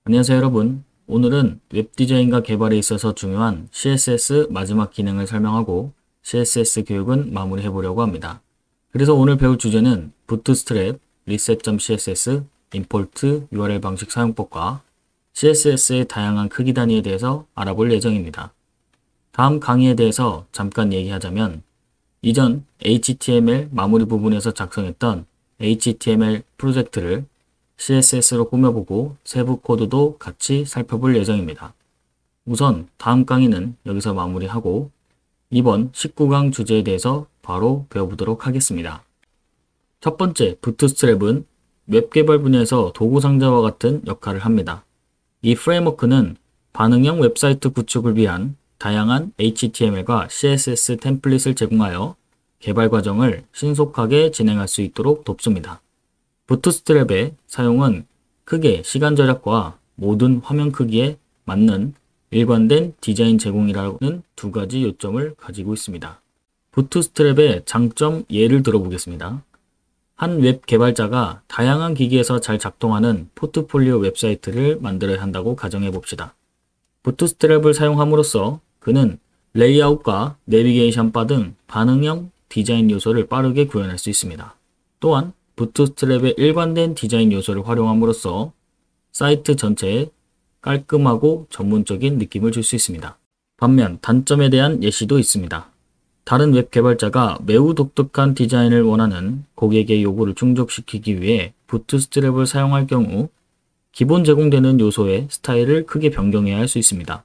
안녕하세요 여러분. 오늘은 웹 디자인과 개발에 있어서 중요한 CSS 마지막 기능을 설명하고 CSS 교육은 마무리해 보려고 합니다. 그래서 오늘 배울 주제는 부트스트랩, reset.css, 임포트, URL 방식 사용법과 CSS의 다양한 크기 단위에 대해서 알아볼 예정입니다. 다음 강의에 대해서 잠깐 얘기하자면 이전 HTML 마무리 부분에서 작성했던 HTML 프로젝트를 CSS로 꾸며보고 세부 코드도 같이 살펴볼 예정입니다. 우선 다음 강의는 여기서 마무리하고 이번 19강 주제에 대해서 바로 배워보도록 하겠습니다. 첫 번째, 부트스트랩은 웹 개발 분야에서 도구 상자와 같은 역할을 합니다. 이 프레임워크는 반응형 웹사이트 구축을 위한 다양한 HTML과 CSS 템플릿을 제공하여 개발 과정을 신속하게 진행할 수 있도록 돕습니다. 부트스트랩의 사용은 크게 시간 절약과 모든 화면 크기에 맞는 일관된 디자인 제공이라는 두 가지 요점을 가지고 있습니다. 부트스트랩의 장점 예를 들어보겠습니다. 한 웹 개발자가 다양한 기기에서 잘 작동하는 포트폴리오 웹사이트를 만들어야 한다고 가정해 봅시다. 부트스트랩을 사용함으로써 그는 레이아웃과 내비게이션 바 등 반응형 디자인 요소를 빠르게 구현할 수 있습니다. 또한 부트스트랩의 일관된 디자인 요소를 활용함으로써 사이트 전체에 깔끔하고 전문적인 느낌을 줄 수 있습니다. 반면 단점에 대한 예시도 있습니다. 다른 웹 개발자가 매우 독특한 디자인을 원하는 고객의 요구를 충족시키기 위해 부트스트랩을 사용할 경우 기본 제공되는 요소의 스타일을 크게 변경해야 할 수 있습니다.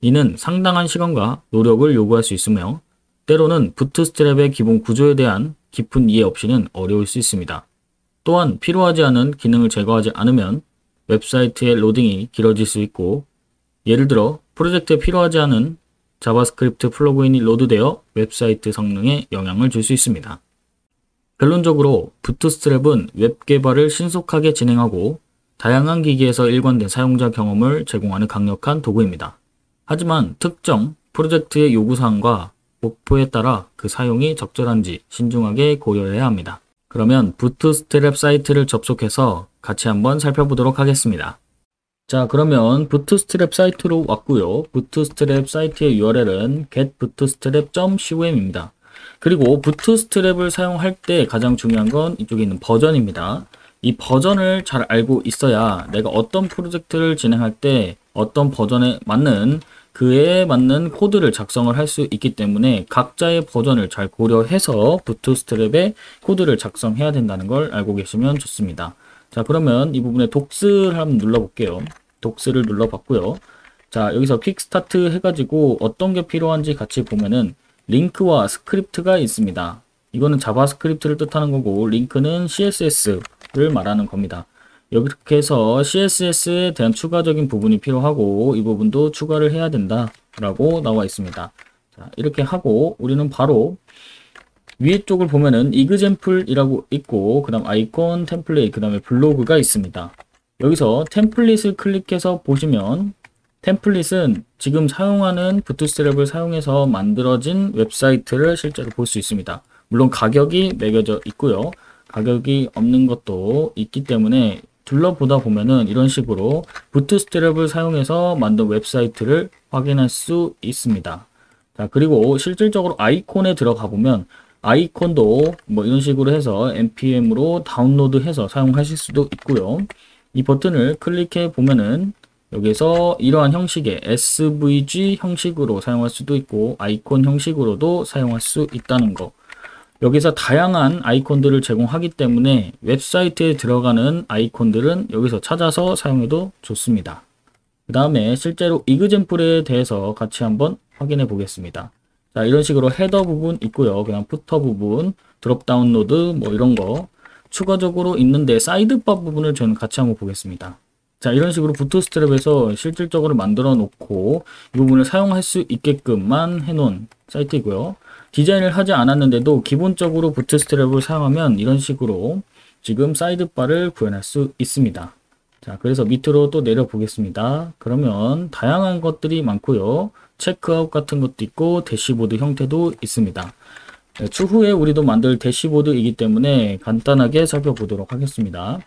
이는 상당한 시간과 노력을 요구할 수 있으며 때로는 부트스트랩의 기본 구조에 대한 깊은 이해 없이는 어려울 수 있습니다. 또한 필요하지 않은 기능을 제거하지 않으면 웹사이트의 로딩이 길어질 수 있고 예를 들어 프로젝트에 필요하지 않은 자바스크립트 플러그인이 로드되어 웹사이트 성능에 영향을 줄 수 있습니다. 결론적으로 부트스트랩은 웹 개발을 신속하게 진행하고 다양한 기기에서 일관된 사용자 경험을 제공하는 강력한 도구입니다. 하지만 특정 프로젝트의 요구사항과 목표에 따라 그 사용이 적절한지 신중하게 고려해야 합니다. 그러면 부트스트랩 사이트를 접속해서 같이 한번 살펴보도록 하겠습니다. 자, 그러면 부트스트랩 사이트로 왔고요. 부트스트랩 사이트의 URL은 getbootstrap.com입니다. 그리고 부트스트랩을 사용할 때 가장 중요한 건 이쪽에 있는 버전입니다. 이 버전을 잘 알고 있어야 내가 어떤 프로젝트를 진행할 때 어떤 버전에 맞는 그에 맞는 코드를 작성을 할 수 있기 때문에 각자의 버전을 잘 고려해서 부트스트랩의 코드를 작성해야 된다는 걸 알고 계시면 좋습니다. 자, 그러면 이 부분에 독스를 한번 눌러볼게요. 독스를 눌러봤고요. 자, 여기서 퀵스타트 해가지고 어떤 게 필요한지 같이 보면은 링크와 스크립트가 있습니다. 이거는 자바스크립트를 뜻하는 거고 링크는 CSS를 말하는 겁니다. 이렇게 해서 CSS에 대한 추가적인 부분이 필요하고 이 부분도 추가를 해야 된다 라고 나와 있습니다. 자, 이렇게 하고 우리는 바로 위에 쪽을 보면은 example이라고 있고 그 다음 아이콘, 템플릿, 그 다음에 블로그가 있습니다. 여기서 템플릿을 클릭해서 보시면 템플릿은 지금 사용하는 부트스트랩을 사용해서 만들어진 웹사이트를 실제로 볼 수 있습니다. 물론 가격이 매겨져 있고요. 가격이 없는 것도 있기 때문에 둘러보다 보면은 이런 식으로 부트스트랩을 사용해서 만든 웹사이트를 확인할 수 있습니다. 자, 그리고 실질적으로 아이콘에 들어가 보면 아이콘도 뭐 이런 식으로 해서 npm으로 다운로드해서 사용하실 수도 있고요. 이 버튼을 클릭해 보면은 여기서 이러한 형식의 svg 형식으로 사용할 수도 있고 아이콘 형식으로도 사용할 수 있다는 거. 여기서 다양한 아이콘들을 제공하기 때문에 웹사이트에 들어가는 아이콘들은 여기서 찾아서 사용해도 좋습니다. 그 다음에 실제로 example에 대해서 같이 한번 확인해 보겠습니다. 자, 이런 식으로 헤더 부분 있고요. 그냥 푸터 부분, 드롭다운 노드 뭐 이런 거 추가적으로 있는데 사이드바 부분을 저는 같이 한번 보겠습니다. 자, 이런 식으로 부트스트랩에서 실질적으로 만들어 놓고 이 부분을 사용할 수 있게끔만 해놓은 사이트이고요. 디자인을 하지 않았는데도 기본적으로 부트스트랩을 사용하면 이런 식으로 지금 사이드바를 구현할 수 있습니다. 자, 그래서 밑으로 또 내려 보겠습니다. 그러면 다양한 것들이 많고요. 체크아웃 같은 것도 있고 대시보드 형태도 있습니다. 추후에 우리도 만들 대시보드이기 때문에 간단하게 살펴보도록 하겠습니다.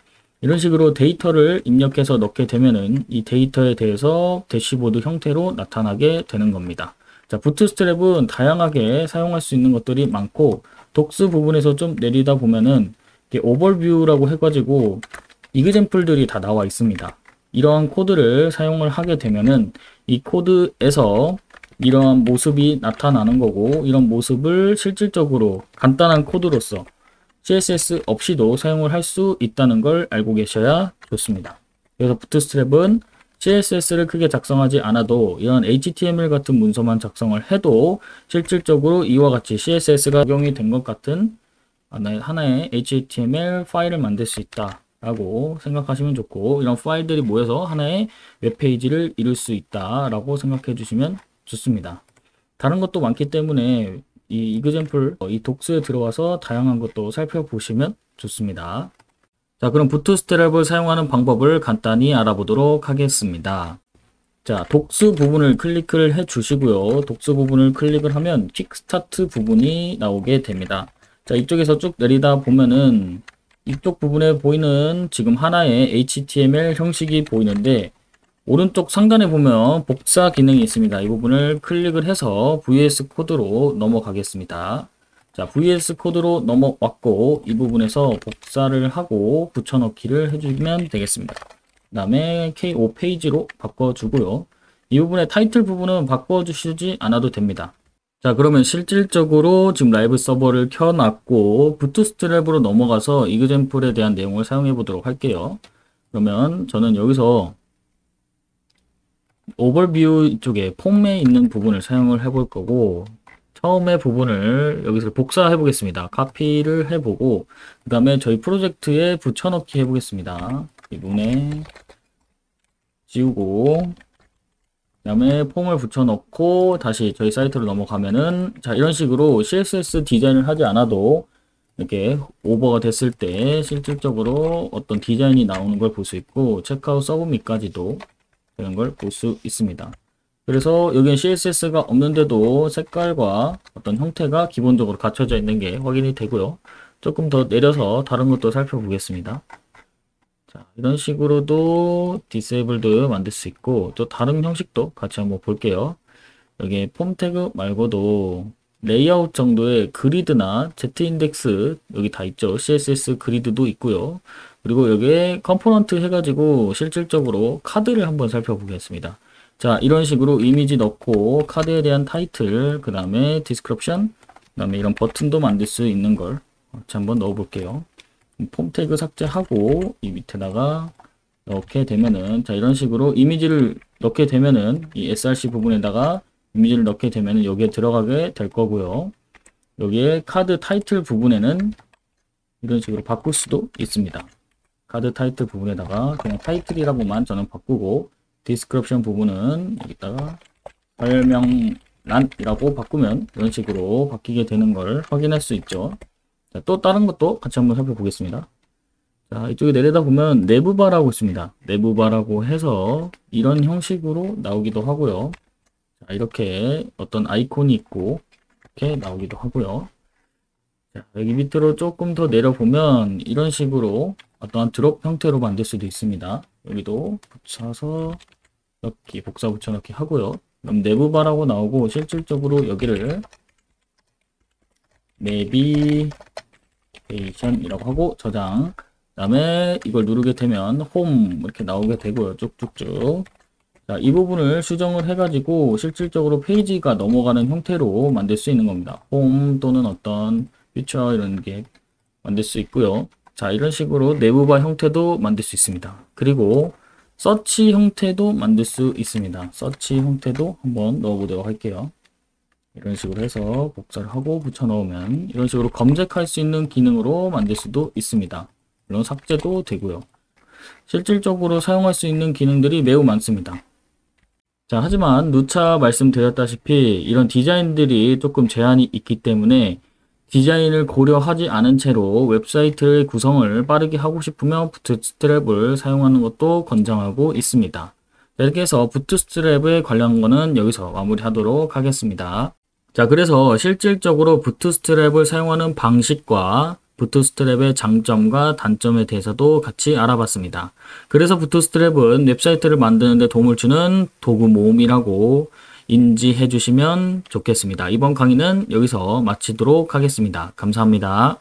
이런 식으로 데이터를 입력해서 넣게 되면은 이 데이터에 대해서 대시보드 형태로 나타나게 되는 겁니다. 자, 부트스트랩은 다양하게 사용할 수 있는 것들이 많고, 독스 부분에서 좀 내리다 보면은 오버뷰라고 해가지고 이그젬플들이 다 나와 있습니다. 이러한 코드를 사용을 하게 되면은 이 코드에서 이러한 모습이 나타나는 거고, 이런 모습을 실질적으로 간단한 코드로서 CSS 없이도 사용을 할 수 있다는 걸 알고 계셔야 좋습니다. 그래서 부트스트랩은 CSS를 크게 작성하지 않아도 이런 HTML 같은 문서만 작성을 해도 실질적으로 이와 같이 CSS가 적용이 된 것 같은 하나의 HTML 파일을 만들 수 있다 라고 생각하시면 좋고, 이런 파일들이 모여서 하나의 웹페이지를 이룰 수 있다 라고 생각해 주시면 좋습니다. 다른 것도 많기 때문에 이 이그젬플, 이 독스에 들어와서 다양한 것도 살펴보시면 좋습니다. 자, 그럼 부트스트랩을 사용하는 방법을 간단히 알아보도록 하겠습니다. 자, 독스 부분을 클릭을 해 주시고요. 독스 부분을 클릭을 하면 킥스타트 부분이 나오게 됩니다. 자, 이쪽에서 쭉 내리다 보면은 이쪽 부분에 보이는 지금 하나의 HTML 형식이 보이는데, 오른쪽 상단에 보면 복사 기능이 있습니다. 이 부분을 클릭을 해서 VS 코드로 넘어가겠습니다. 자, VS 코드로 넘어왔고, 이 부분에서 복사를 하고 붙여넣기를 해주면 되겠습니다. 그 다음에 K5 페이지로 바꿔주고요. 이 부분의 타이틀 부분은 바꿔주시지 않아도 됩니다. 자, 그러면 실질적으로 지금 라이브 서버를 켜놨고 부트스트랩으로 넘어가서 이그젬플에 대한 내용을 사용해 보도록 할게요. 그러면 저는 여기서 오버뷰 쪽에 폼에 있는 부분을 사용을 해볼 거고, 처음에 부분을 여기서 복사해 보겠습니다. 카피를 해보고, 그 다음에 저희 프로젝트에 붙여넣기 해보겠습니다. 이 부분에 지우고, 그 다음에 폼을 붙여넣고 다시 저희 사이트로 넘어가면은, 자, 이런 식으로 CSS 디자인을 하지 않아도 이렇게 오버가 됐을 때 실질적으로 어떤 디자인이 나오는 걸 볼 수 있고, 체크아웃 서브밋까지도 되는 걸 볼 수 있습니다. 그래서 여기에 CSS가 없는데도 색깔과 어떤 형태가 기본적으로 갖춰져 있는 게 확인이 되고요. 조금 더 내려서 다른 것도 살펴보겠습니다. 자, 이런 식으로도 디세이블드 만들 수 있고, 또 다른 형식도 같이 한번 볼게요. 여기 폼 태그 말고도 레이아웃 정도의 그리드나 Z인덱스 여기 다 있죠. CSS 그리드도 있고요. 그리고 여기에 컴포넌트 해가지고 실질적으로 카드를 한번 살펴보겠습니다. 자, 이런 식으로 이미지 넣고 카드에 대한 타이틀, 그 다음에 디스크립션, 그 다음에 이런 버튼도 만들 수 있는 걸 같이 한번 넣어 볼게요. 폼 태그 삭제하고 이 밑에다가 넣게 되면은, 자, 이런 식으로 이미지를 넣게 되면은 이 src 부분에다가 이미지를 넣게 되면은 여기에 들어가게 될 거고요. 여기에 카드 타이틀 부분에는 이런 식으로 바꿀 수도 있습니다. 카드 타이틀 부분에다가 그냥 타이틀이라고만 저는 바꾸고, 디스크립션 부분은 여기다가 설명란이라고 바꾸면 이런 식으로 바뀌게 되는 걸 확인할 수 있죠. 자, 또 다른 것도 같이 한번 살펴보겠습니다. 자, 이쪽에 내려다 보면 내부바라고 있습니다. 내부바라고 해서 이런 형식으로 나오기도 하고요. 자, 이렇게 어떤 아이콘이 있고 이렇게 나오기도 하고요. 자, 여기 밑으로 조금 더 내려보면 이런 식으로 어떠한 드롭 형태로 만들 수도 있습니다. 여기도 붙여서 넣기, 복사 붙여넣기 하고요. 그럼 내부바라고 나오고, 실질적으로 여기를 내비게이션이라고 하고 저장, 그 다음에 이걸 누르게 되면 홈 이렇게 나오게 되고요. 쭉쭉쭉. 자, 이 부분을 수정을 해가지고 실질적으로 페이지가 넘어가는 형태로 만들 수 있는 겁니다. 홈 또는 어떤 퓨처 이런 게 만들 수 있고요. 자, 이런 식으로 내부바 형태도 만들 수 있습니다. 그리고 서치 형태도 만들 수 있습니다. 서치 형태도 한번 넣어보도록 할게요. 이런 식으로 해서 복사를 하고 붙여 넣으면 이런 식으로 검색할 수 있는 기능으로 만들 수도 있습니다. 물론 삭제도 되고요. 실질적으로 사용할 수 있는 기능들이 매우 많습니다. 자, 하지만 누차 말씀드렸다시피 이런 디자인들이 조금 제한이 있기 때문에 디자인을 고려하지 않은 채로 웹사이트의 구성을 빠르게 하고 싶으면 부트스트랩을 사용하는 것도 권장하고 있습니다. 이렇게 해서 부트스트랩에 관련한 거는 여기서 마무리하도록 하겠습니다. 자, 그래서 실질적으로 부트스트랩을 사용하는 방식과 부트스트랩의 장점과 단점에 대해서도 같이 알아봤습니다. 그래서 부트스트랩은 웹사이트를 만드는 데 도움을 주는 도구 모음이라고 인지해 주시면 좋겠습니다. 이번 강의는 여기서 마치도록 하겠습니다. 감사합니다.